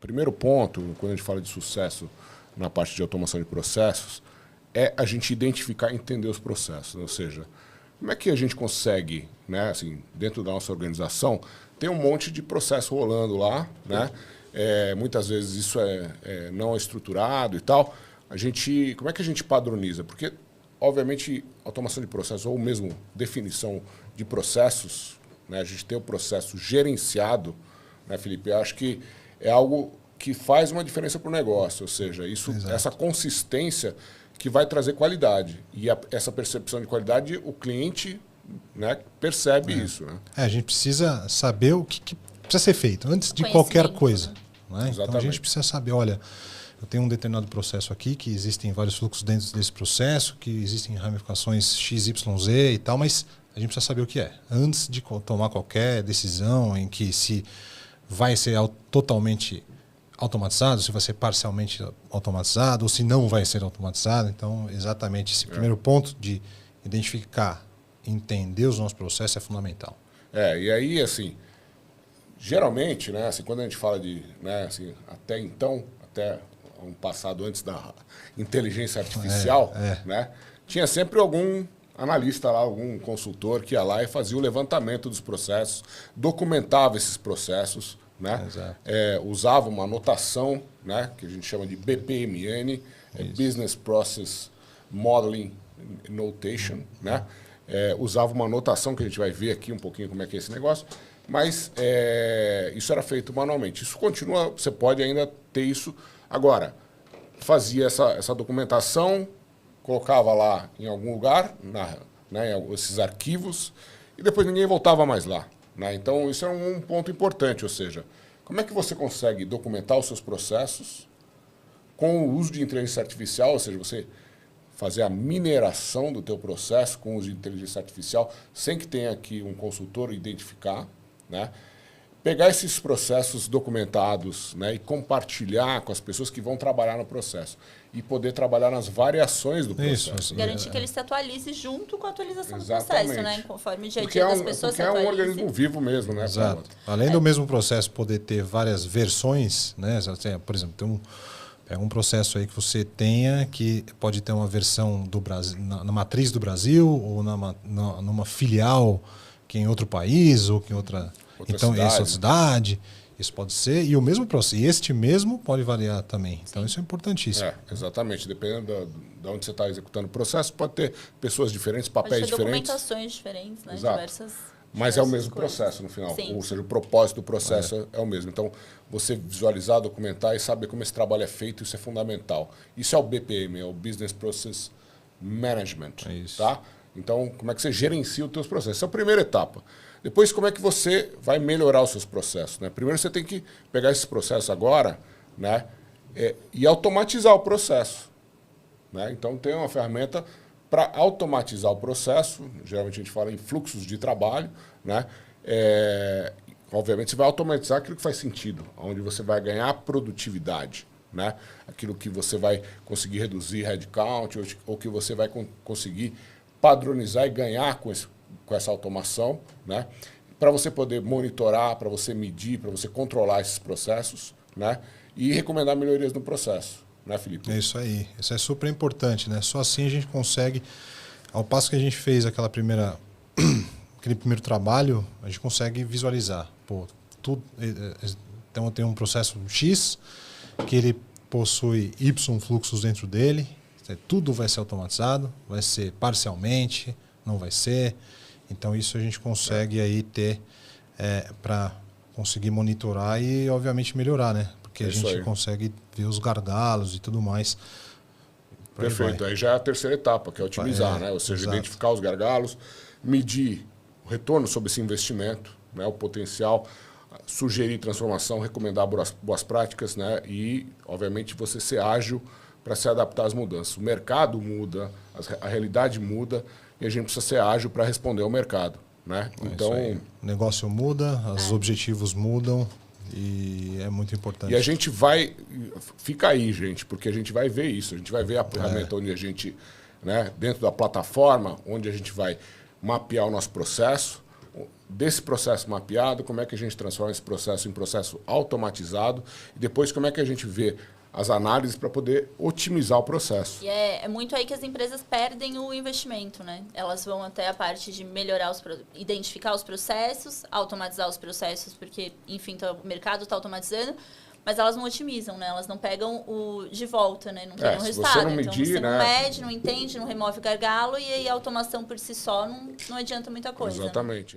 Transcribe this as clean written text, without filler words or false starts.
primeiro ponto, quando a gente fala de sucesso na parte de automação de processos, é a gente identificar e entender os processos. Ou seja, como é que a gente consegue, né, assim, dentro da nossa organização, ter um monte de processo rolando lá, né? Muitas vezes isso não é estruturado e tal. Como é que a gente padroniza? Porque, obviamente, automação de processos ou mesmo definição de processos, né, a gente ter o processo gerenciado, né, Felipe, eu acho que é algo que faz uma diferença para o negócio. Ou seja, essa consistência que vai trazer qualidade. E essa percepção de qualidade, o cliente, né, percebe isso. Né? A gente precisa saber o que precisa ser feito antes de qualquer coisa. Né? Então a gente precisa saber, olha, eu tenho um determinado processo aqui, que existem vários fluxos dentro desse processo, que existem ramificações X, Y, Z e tal, mas a gente precisa saber o que é. Antes de tomar qualquer decisão em que se vai ser totalmente automatizado, se vai ser parcialmente automatizado, ou se não vai ser automatizado. Então, exatamente esse primeiro ponto de identificar, entender os nossos processos é fundamental. E aí, assim, geralmente, né, assim, quando a gente fala de, né, assim, até um passado antes da inteligência artificial, né, tinha sempre algum analista lá, algum consultor que ia lá e fazia o levantamento dos processos, documentava esses processos, né? Usava uma notação, né, que a gente chama de BPMN, Business Process Modeling Notation, né? Usava uma notação que a gente vai ver aqui um pouquinho como é que é esse negócio, mas isso era feito manualmente. Isso continua, você pode ainda ter isso. Agora, fazia essa documentação, colocava lá em algum lugar, né, esses arquivos, e depois ninguém voltava mais lá. Né? Então, isso é um ponto importante, ou seja, como é que você consegue documentar os seus processos com o uso de inteligência artificial, ou seja, você fazer a mineração do teu processo com o uso de inteligência artificial, sem que tenha aqui um consultor identificar, né? Pegar esses processos documentados, né, e compartilhar com as pessoas que vão trabalhar no processo e poder trabalhar nas variações do processo. Isso. Garantir que ele se atualize junto com a atualização do processo, né? Conforme o dia a dia das pessoas se atualize. É um organismo vivo mesmo, né? Exato. Além do mesmo processo poder ter várias versões, né? Por exemplo, pega um processo aí que você tenha que pode ter uma versão do Brasil, na matriz do Brasil ou numa filial que é em outro país ou que em outra cidade. Isso pode ser, e o mesmo processo, e este mesmo pode variar também. Então, isso é importantíssimo. Exatamente. Dependendo de onde você está executando o processo, pode ter pessoas diferentes, papéis diferentes. Documentações diferentes, né? Exato. Mas é o mesmo processo no final. Sim. Ou seja, o propósito do processo é o mesmo. Então, você visualizar, documentar e saber como esse trabalho é feito, isso é fundamental. Isso é o BPM, é o Business Process Management. É isso. Tá? Então, como é que você gerencia os teus processos? Essa é a primeira etapa. Depois, como é que você vai melhorar os seus processos? Né? Primeiro, você tem que pegar esses processos agora, né, e automatizar o processo. Né? Então, tem uma ferramenta para automatizar o processo. Geralmente, a gente fala em fluxos de trabalho. Né? Obviamente, você vai automatizar aquilo que faz sentido, onde você vai ganhar produtividade. Né? Aquilo que você vai conseguir reduzir headcount ou que você vai conseguir padronizar e ganhar com essa automação, né? Para você poder monitorar, para você medir, para você controlar esses processos, né? E recomendar melhorias no processo, né, Felipe? É isso aí. Isso é super importante, né? Só assim a gente consegue, ao passo que a gente fez aquele primeiro trabalho, a gente consegue visualizar. Então tem um processo X que ele possui Y fluxos dentro dele, tudo vai ser automatizado, vai ser parcialmente, não vai ser. Então, isso a gente consegue aí ter para conseguir monitorar e, obviamente, melhorar, né? Porque a gente consegue ver os gargalos e tudo mais. Perfeito. Aí já é a terceira etapa, que é otimizar, né? Ou seja, identificar os gargalos, medir o retorno sobre esse investimento, né? O potencial, sugerir transformação, recomendar boas práticas, né? E, obviamente, você ser ágil para se adaptar às mudanças. O mercado muda, a realidade muda e a gente precisa ser ágil para responder ao mercado. Né? Então, o negócio muda, os objetivos mudam e é muito importante. E a gente vai... Fica aí, gente, porque a gente vai ver isso. A gente vai ver a ferramenta onde a gente... Né, dentro da plataforma, onde a gente vai mapear o nosso processo, desse processo mapeado, como é que a gente transforma esse processo em processo automatizado e depois como é que a gente vê as análises para poder otimizar o processo. E é muito aí que as empresas perdem o investimento, né? Elas vão até a parte de melhorar, identificar os processos, automatizar os processos, porque, enfim, o mercado está automatizando, mas elas não otimizam, né? Elas não pegam o de volta, né? Não criam resultado. Você não medir, então, você né? não mede, não entende, não remove o gargalo, e aí a automação por si só não adianta muita coisa. Exatamente. Né?